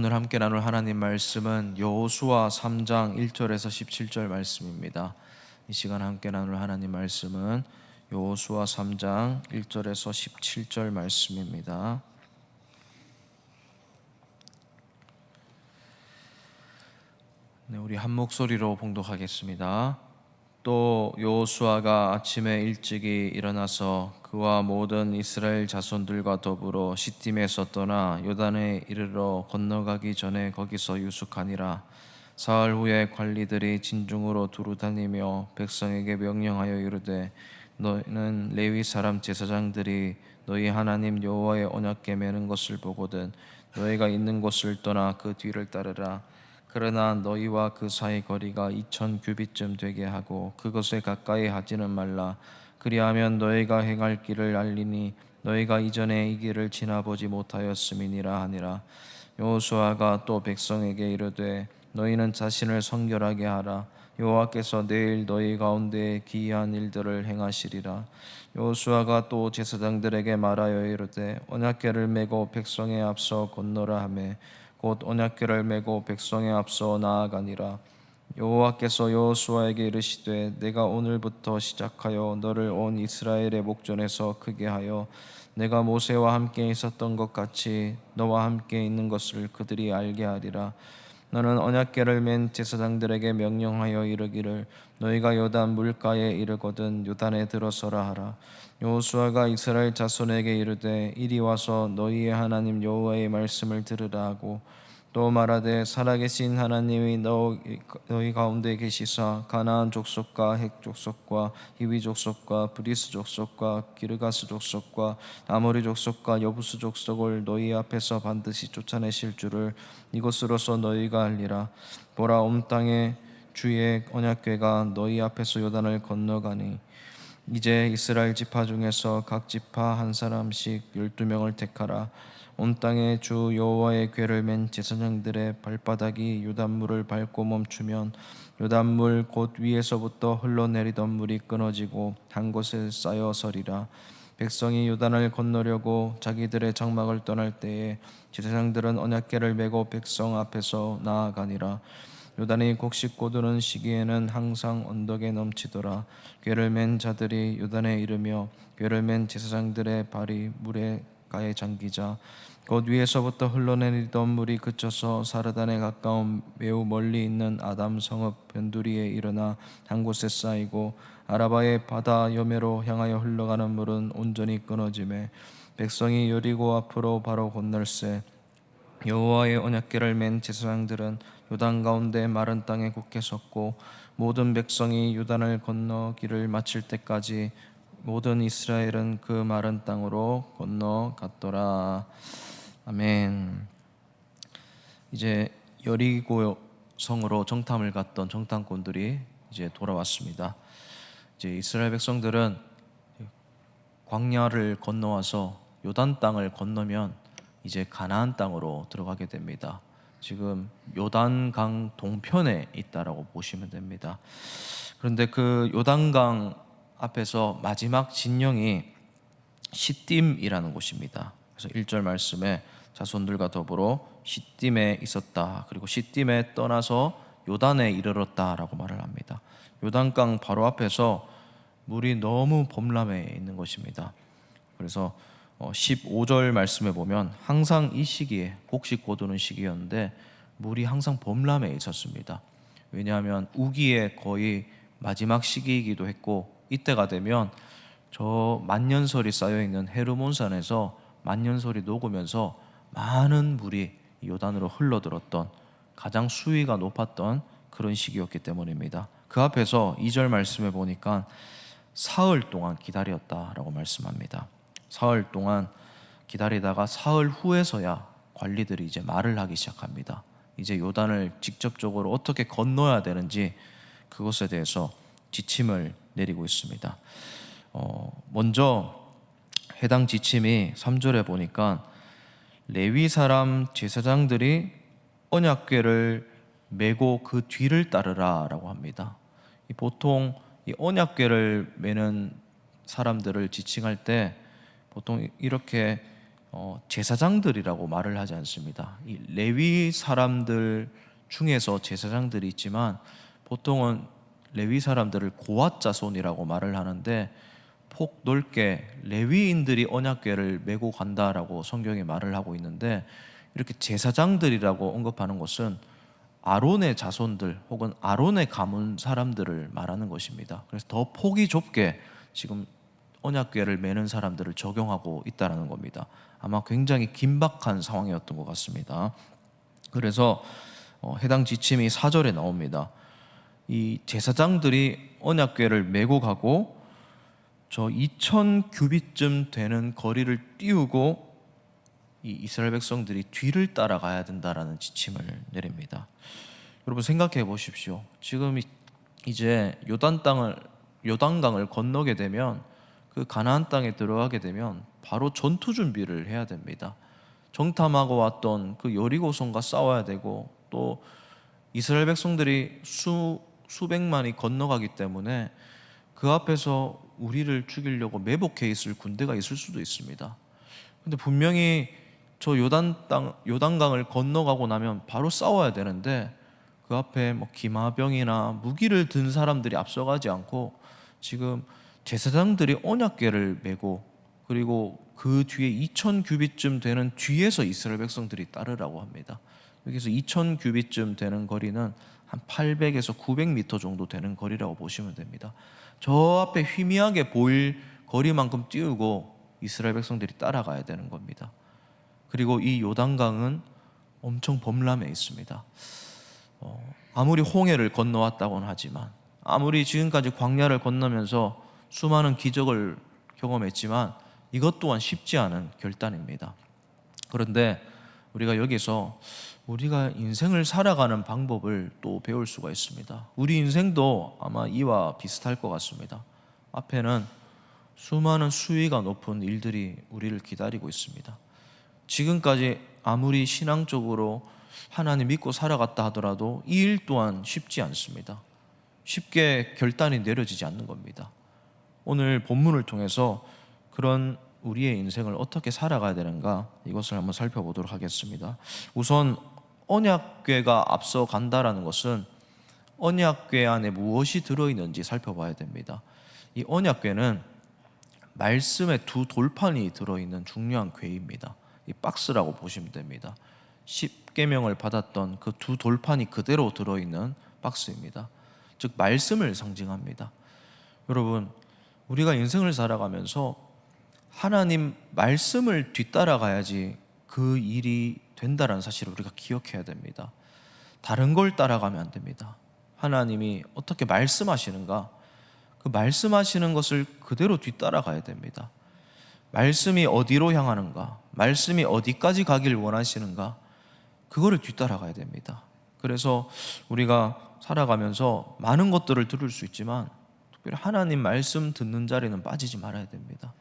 오늘 함께 나눌 하나님 말씀은 여호수아 3장 1절에서 17절 말씀입니다. 이 시간 함께 나눌 하나님 말씀은 여호수아 3장 1절에서 17절 말씀입니다. 네, 우리 한 목소리로 봉독하겠습니다. 또 여호수아가 아침에 일찍이 일어나서 그와 모든 이스라엘 자손들과 더불어 시딤에서 떠나 요단에 이르러 건너가기 전에 거기서 유숙하니라. 사흘 후에 관리들이 진중으로 두루 다니며 백성에게 명령하여 이르되 너희는 레위 사람 제사장들이 너희 하나님 여호와의 언약궤 매는 것을 보거든 너희가 있는 곳을 떠나 그 뒤를 따르라. 그러나 너희와 그 사이 거리가 2000 규빗쯤 되게 하고 그것에 가까이 하지는 말라. 그리하면 너희가 행할 길을 알리니 너희가 이전에 이 길을 지나보지 못하였음이니라 하니라. 여호수아가 또 백성에게 이르되 너희는 자신을 성결하게 하라. 여호와께서 내일 너희 가운데 기이한 일들을 행하시리라. 여호수아가 또 제사장들에게 말하여 이르되 언약궤를 메고 백성의 앞서 건너라 하매 곧 언약궤를 메고 백성의 앞서 나아가니라. 여호와께서 여호수아에게 이르시되 내가 오늘부터 시작하여 너를 온 이스라엘의 목전에서 크게 하여 내가 모세와 함께 있었던 것 같이 너와 함께 있는 것을 그들이 알게 하리라. 너는 언약궤를 맨 제사장들에게 명령하여 이르기를 너희가 요단 물가에 이르거든 요단에 들어서라 하라. 여호수아가 이스라엘 자손에게 이르되 이리 와서 너희의 하나님 여호와의 말씀을 들으라 하고 또 말하되 살아계신 하나님이 너희 가운데 계시사 가나안 족속과 헷 족속과 히위 족속과 브리스 족속과 기르가스 족속과 아모리 족속과 여부스 족속을 너희 앞에서 반드시 쫓아내실 줄을 이것으로서 너희가 알리라. 보라 온 땅에 주의 언약궤가 너희 앞에서 요단을 건너가니 이제 이스라엘 지파 중에서 각 지파 한 사람씩 12명을 택하라. 온 땅에 주 여호와의 궤를 맨 제사장들의 발바닥이 요단물을 밟고 멈추면 요단물 곧 위에서부터 흘러내리던 물이 끊어지고 한 곳에 쌓여 서리라. 백성이 요단을 건너려고 자기들의 장막을 떠날 때에 제사장들은 언약궤를 메고 백성 앞에서 나아가니라. 요단이 곡식 고두는 시기에는 항상 언덕에 넘치더라. 궤를 맨 자들이 요단에 이르며 궤를 맨 제사장들의 발이 물에 가에 잠기자 곧 위에서부터 흘러내리던 물이 그쳐서 사르단에 가까운 매우 멀리 있는 아담 성읍 변두리에 일어나 한 곳에 쌓이고 아라바의 바다 여매로 향하여 흘러가는 물은 온전히 끊어지매 백성이 여리고 앞으로 바로 건널세. 여호와의 언약궤를 맨 제사장들은 요단 가운데 마른 땅에 굳게 섰고 모든 백성이 요단을 건너 길을 마칠 때까지 모든 이스라엘은 그 마른 땅으로 건너갔더라. 아멘. 이제 여리고 성으로 정탐을 갔던 정탐꾼들이 이제 돌아왔습니다. 이제 이스라엘 백성들은 광야를 건너와서 요단 땅을 건너면 이제 가나안 땅으로 들어가게 됩니다. 지금 요단강 동편에 있다라고 보시면 됩니다. 그런데 그 요단강 앞에서 마지막 진영이 시딤이라는 곳입니다. 그래서 1절 말씀에 자손들과 더불어 시딤에 있었다. 그리고 시딤에 떠나서 요단에 이르렀다라고 말을 합니다. 요단강 바로 앞에서 물이 너무 범람해 있는 것입니다. 그래서 15절 말씀에 보면 항상 이 시기에 곡식 거두는 시기였는데 물이 항상 범람해 있었습니다. 왜냐하면 우기의 거의 마지막 시기이기도 했고 이때가 되면 저 만년설이 쌓여있는 헤르몬산에서 만년설이 녹으면서 많은 물이 요단으로 흘러들었던 가장 수위가 높았던 그런 시기였기 때문입니다. 그 앞에서 2절 말씀에 보니까 사흘 동안 기다렸다라고 말씀합니다. 사흘 동안 기다리다가 사흘 후에서야 관리들이 이제 말을 하기 시작합니다. 이제 요단을 직접적으로 어떻게 건너야 되는지 그것에 대해서 지침을 내리고 있습니다. 먼저 해당 지침이 3절에 보니까 레위 사람 제사장들이 언약궤를 메고 그 뒤를 따르라라고 합니다. 보통 이 언약궤를 메는 사람들을 지칭할 때 보통 이렇게 제사장들이라고 말을 하지 않습니다. 이 레위 사람들 중에서 제사장들이 있지만 보통은 레위 사람들을 고앗 자손이라고 말을 하는데, 폭 넓게 레위인들이 언약궤를 메고 간다라고 성경에 말을 하고 있는데, 이렇게 제사장들이라고 언급하는 것은 아론의 자손들 혹은 아론의 가문 사람들을 말하는 것입니다. 그래서 더 폭이 좁게 지금 언약궤를 메는 사람들을 적용하고 있다는 겁니다. 아마 굉장히 긴박한 상황이었던 것 같습니다. 그래서 해당 지침이 4절에 나옵니다. 이 제사장들이 언약궤를 메고 가고 저 2000 규빗쯤 되는 거리를 띄우고 이 이스라엘 백성들이 뒤를 따라가야 된다라는 지침을 내립니다. 여러분 생각해 보십시오. 지금 이제 요단강을 건너게 되면, 그 가나안 땅에 들어가게 되면 바로 전투 준비를 해야 됩니다. 정탐하고 왔던 그 여리고성과 싸워야 되고, 또 이스라엘 백성들이 수백만이 건너가기 때문에 그 앞에서 우리를 죽이려고 매복해 있을 군대가 있을 수도 있습니다. 근데 분명히 저 요단강을 건너가고 나면 바로 싸워야 되는데, 그 앞에 뭐 기마병이나 무기를 든 사람들이 앞서가지 않고 지금 제사장들이 언약궤를 메고, 그리고 그 뒤에 2000 규빗쯤 되는 뒤에서 이스라엘 백성들이 따르라고 합니다. 여기서 2000 규빗쯤 되는 거리는 한 800에서 900m 정도 되는 거리라고 보시면 됩니다. 저 앞에 희미하게 보일 거리만큼 띄우고 이스라엘 백성들이 따라가야 되는 겁니다. 그리고 이 요단강은 엄청 범람해 있습니다. 아무리 홍해를 건너왔다고는 하지만, 아무리 지금까지 광야를 건너면서 수많은 기적을 경험했지만 이것 또한 쉽지 않은 결단입니다. 그런데 우리가 여기서 우리가 인생을 살아가는 방법을 또 배울 수가 있습니다. 우리 인생도 아마 이와 비슷할 것 같습니다. 앞에는 수많은 수위가 높은 일들이 우리를 기다리고 있습니다. 지금까지 아무리 신앙적으로 하나님 믿고 살아갔다 하더라도 이 일 또한 쉽지 않습니다. 쉽게 결단이 내려지지 않는 겁니다. 오늘 본문을 통해서 그런 우리의 인생을 어떻게 살아가야 되는가, 이것을 한번 살펴보도록 하겠습니다. 우선 언약궤가 앞서 간다라는 것은 언약궤 안에 무엇이 들어있는지 살펴봐야 됩니다. 이 언약궤는 말씀의 두 돌판이 들어있는 중요한 궤입니다. 이 박스라고 보시면 됩니다. 10계명을 받았던 그 두 돌판이 그대로 들어있는 박스입니다. 즉 말씀을 상징합니다. 여러분, 우리가 인생을 살아가면서 하나님 말씀을 뒤따라가야지 그 일이 된다는 사실을 우리가 기억해야 됩니다. 다른 걸 따라가면 안 됩니다. 하나님이 어떻게 말씀하시는가, 그 말씀하시는 것을 그대로 뒤따라가야 됩니다. 말씀이 어디로 향하는가, 말씀이 어디까지 가길 원하시는가, 그거를 뒤따라가야 됩니다. 그래서 우리가 살아가면서 많은 것들을 들을 수 있지만 특별히 하나님 말씀 듣는 자리는 빠지지 말아야 됩니다.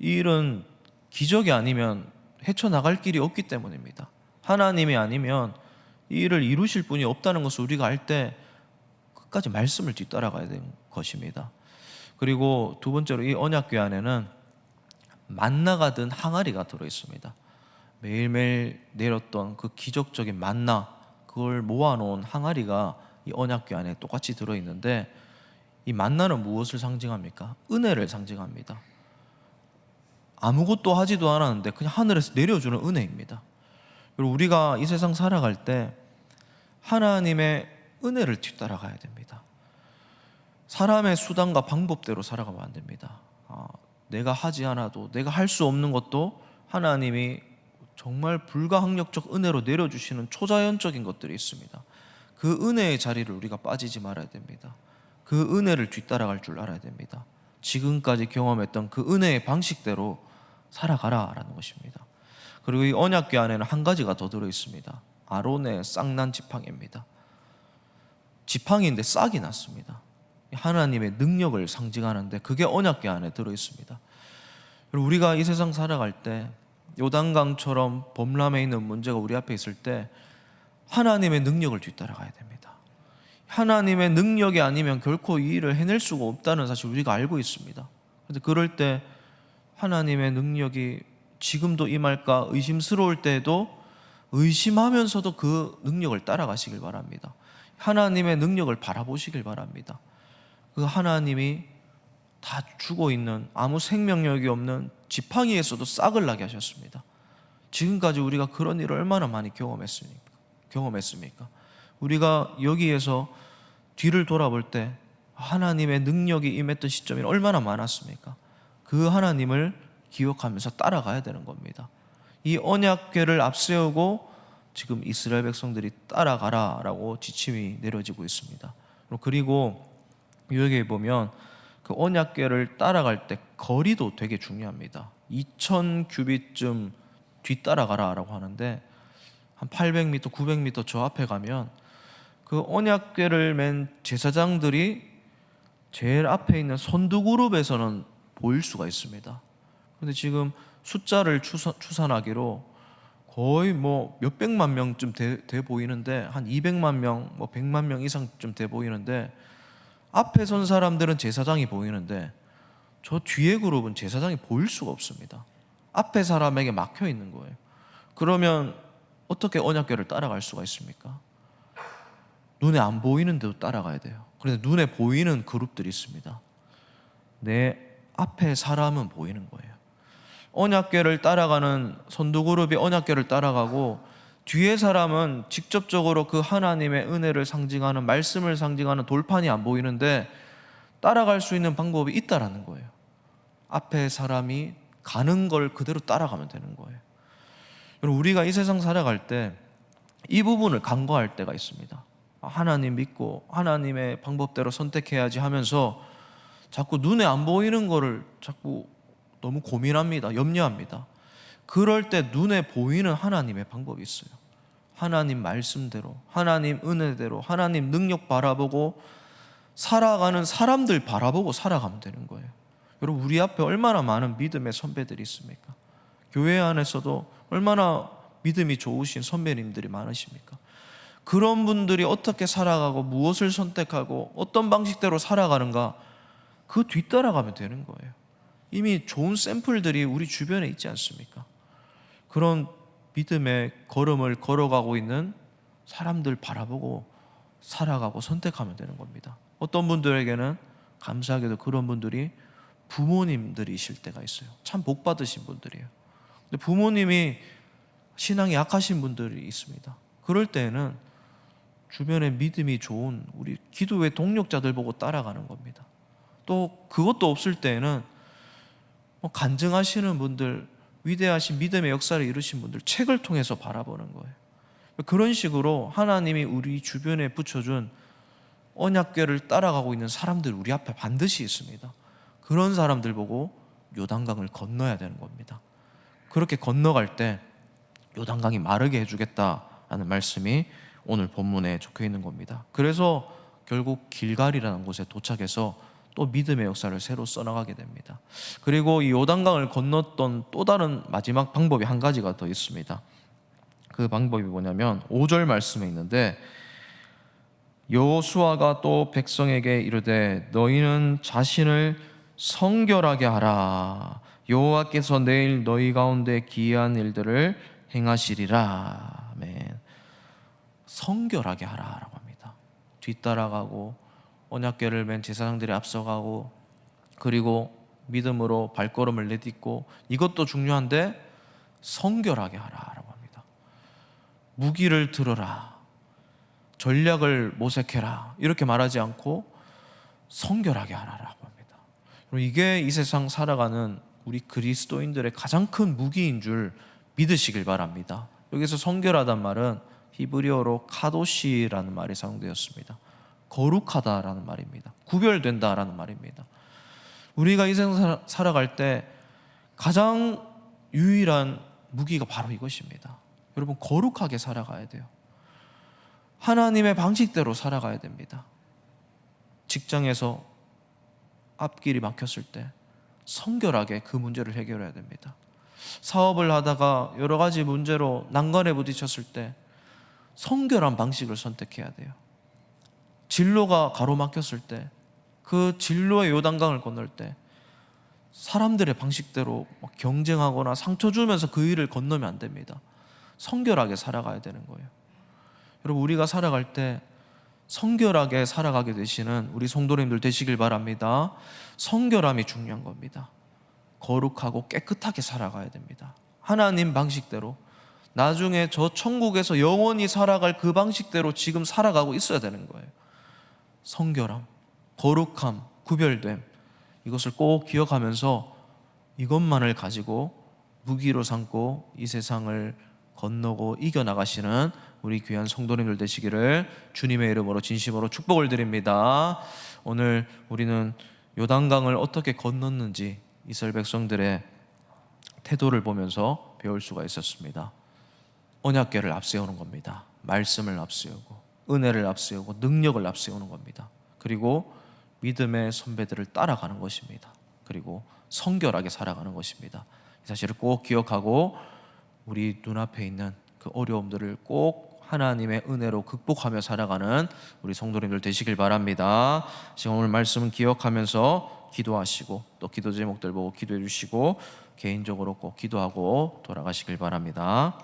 이 일은 기적이 아니면 헤쳐나갈 길이 없기 때문입니다. 하나님이 아니면 이 일을 이루실 분이 없다는 것을 우리가 알 때 끝까지 말씀을 뒤따라가야 되는 것입니다. 그리고 두 번째로 이 언약궤 안에는 만나가 든 항아리가 들어있습니다. 매일매일 내렸던 그 기적적인 만나, 그걸 모아놓은 항아리가 이 언약궤 안에 똑같이 들어있는데, 이 만나는 무엇을 상징합니까? 은혜를 상징합니다. 아무것도 하지도 않았는데 그냥 하늘에서 내려주는 은혜입니다. 그리고 우리가 이 세상 살아갈 때 하나님의 은혜를 뒤따라가야 됩니다. 사람의 수단과 방법대로 살아가면 안 됩니다. 내가 하지 않아도, 내가 할 수 없는 것도 하나님이 정말 불가항력적 은혜로 내려주시는 초자연적인 것들이 있습니다. 그 은혜의 자리를 우리가 빠지지 말아야 됩니다. 그 은혜를 뒤따라갈 줄 알아야 됩니다. 지금까지 경험했던 그 은혜의 방식대로 살아가라라는 것입니다. 그리고 이 언약궤 안에는 한 가지가 더 들어있습니다. 아론의 싹난 지팡이입니다. 지팡이인데 싹이 났습니다. 하나님의 능력을 상징하는데 그게 언약궤 안에 들어있습니다. 그리고 우리가 이 세상 살아갈 때 요단강처럼 범람해 있는 문제가 우리 앞에 있을 때 하나님의 능력을 뒤따라가야 됩니다. 하나님의 능력이 아니면 결코 이 일을 해낼 수가 없다는 사실 우리가 알고 있습니다. 그런데 그럴 때 하나님의 능력이 지금도 임할까 의심스러울 때에도 의심하면서도 그 능력을 따라가시길 바랍니다. 하나님의 능력을 바라보시길 바랍니다. 그 하나님이 다 죽어 있는 아무 생명력이 없는 지팡이에서도 싹을 나게 하셨습니다. 지금까지 우리가 그런 일을 얼마나 많이 경험했습니까? 우리가 여기에서 뒤를 돌아볼 때 하나님의 능력이 임했던 시점이 얼마나 많았습니까? 그 하나님을 기억하면서 따라가야 되는 겁니다. 이 언약궤를 앞세우고 지금 이스라엘 백성들이 따라가라라고 지침이 내려지고 있습니다. 그리고 여기에 보면 그 언약궤를 따라갈 때 거리도 되게 중요합니다. 2000규빗쯤 뒤따라가라라고 하는데 한 800m, 900m 저 앞에 가면 그 언약궤를 맨 제사장들이 제일 앞에 있는 선두 그룹에서는 보일 수가 있습니다. 그런데 지금 숫자를 추산하기로 거의 뭐 몇백만 명쯤 돼 보이는데 한 200만 명, 뭐 100만 명 이상쯤 돼 보이는데 앞에 선 사람들은 제사장이 보이는데 저 뒤에 그룹은 제사장이 보일 수가 없습니다. 앞에 사람에게 막혀 있는 거예요. 그러면 어떻게 언약궤를 따라갈 수가 있습니까? 눈에 안 보이는데도 따라가야 돼요. 그런데 눈에 보이는 그룹들이 있습니다. 내 앞에 사람은 보이는 거예요. 언약궤를 따라가는 선두 그룹이 언약궤를 따라가고 뒤에 사람은 직접적으로 그 하나님의 은혜를 상징하는 말씀을 상징하는 돌판이 안 보이는데 따라갈 수 있는 방법이 있다라는 거예요. 앞에 사람이 가는 걸 그대로 따라가면 되는 거예요. 여러분, 우리가 이 세상 살아갈 때 이 부분을 간과할 때가 있습니다. 하나님 믿고 하나님의 방법대로 선택해야지 하면서 자꾸 눈에 안 보이는 거를 자꾸 너무 고민합니다. 염려합니다. 그럴 때 눈에 보이는 하나님의 방법이 있어요. 하나님 말씀대로, 하나님 은혜대로, 하나님 능력 바라보고 살아가는 사람들 바라보고 살아가면 되는 거예요. 여러분, 우리 앞에 얼마나 많은 믿음의 선배들이 있습니까? 교회 안에서도 얼마나 믿음이 좋으신 선배님들이 많으십니까? 그런 분들이 어떻게 살아가고 무엇을 선택하고 어떤 방식대로 살아가는가, 그 뒤따라가면 되는 거예요. 이미 좋은 샘플들이 우리 주변에 있지 않습니까? 그런 믿음의 걸음을 걸어가고 있는 사람들 바라보고 살아가고 선택하면 되는 겁니다. 어떤 분들에게는 감사하게도 그런 분들이 부모님들이실 때가 있어요. 참 복 받으신 분들이에요. 근데 부모님이 신앙이 약하신 분들이 있습니다. 그럴 때에는 주변에 믿음이 좋은 우리 기도의 동력자들 보고 따라가는 겁니다. 또 그것도 없을 때에는 간증하시는 분들, 위대하신 믿음의 역사를 이루신 분들 책을 통해서 바라보는 거예요. 그런 식으로 하나님이 우리 주변에 붙여준 언약궤를 따라가고 있는 사람들 우리 앞에 반드시 있습니다. 그런 사람들 보고 요단강을 건너야 되는 겁니다. 그렇게 건너갈 때 요단강이 마르게 해주겠다라는 말씀이 오늘 본문에 적혀 있는 겁니다. 그래서 결국 길갈이라는 곳에 도착해서 또 믿음의 역사를 새로 써나가게 됩니다. 그리고 이 요단강을 건넜던 또 다른 마지막 방법이 한 가지가 더 있습니다. 그 방법이 뭐냐면 5절 말씀에 있는데, 여호수아가 또 백성에게 이르되 너희는 자신을 성결하게 하라. 여호와께서 내일 너희 가운데 기이한 일들을 행하시리라. 아멘. 성결하게 하라라고 합니다. 뒤따라가고 언약궤를 맨 제사장들이 앞서가고 그리고 믿음으로 발걸음을 내딛고, 이것도 중요한데 성결하게 하라라고 합니다. 무기를 들어라, 전략을 모색해라, 이렇게 말하지 않고 성결하게 하라라고 합니다. 이게 이 세상 살아가는 우리 그리스도인들의 가장 큰 무기인 줄 믿으시길 바랍니다. 여기서 성결하단 말은 히브리어로 카도시라는 말이 사용되었습니다. 거룩하다라는 말입니다. 구별된다라는 말입니다. 우리가 이 세상 살아갈 때 가장 유일한 무기가 바로 이것입니다. 여러분, 거룩하게 살아가야 돼요. 하나님의 방식대로 살아가야 됩니다. 직장에서 앞길이 막혔을 때 성결하게 그 문제를 해결해야 됩니다. 사업을 하다가 여러 가지 문제로 난관에 부딪혔을 때 성결한 방식을 선택해야 돼요. 진로가 가로막혔을 때, 그 진로의 요단강을 건널 때 사람들의 방식대로 막 경쟁하거나 상처 주면서 그 일을 건너면 안 됩니다. 성결하게 살아가야 되는 거예요. 여러분, 우리가 살아갈 때 성결하게 살아가게 되시는 우리 성도님들 되시길 바랍니다. 성결함이 중요한 겁니다. 거룩하고 깨끗하게 살아가야 됩니다. 하나님 방식대로, 나중에 저 천국에서 영원히 살아갈 그 방식대로 지금 살아가고 있어야 되는 거예요. 성결함, 거룩함, 구별됨, 이것을 꼭 기억하면서 이것만을 가지고 무기로 삼고 이 세상을 건너고 이겨나가시는 우리 귀한 성도님들 되시기를 주님의 이름으로 진심으로 축복을 드립니다. 오늘 우리는 요단강을 어떻게 건넜는지 이스라엘 백성들의 태도를 보면서 배울 수가 있었습니다. 언약궤를 앞세우는 겁니다. 말씀을 앞세우고 은혜를 앞세우고 능력을 앞세우는 겁니다. 그리고 믿음의 선배들을 따라가는 것입니다. 그리고 성결하게 살아가는 것입니다. 이 사실을 꼭 기억하고 우리 눈앞에 있는 그 어려움들을 꼭 하나님의 은혜로 극복하며 살아가는 우리 성도님들 되시길 바랍니다. 지금 오늘 말씀은 기억하면서 기도하시고 또 기도 제목들 보고 기도해 주시고 개인적으로 꼭 기도하고 돌아가시길 바랍니다.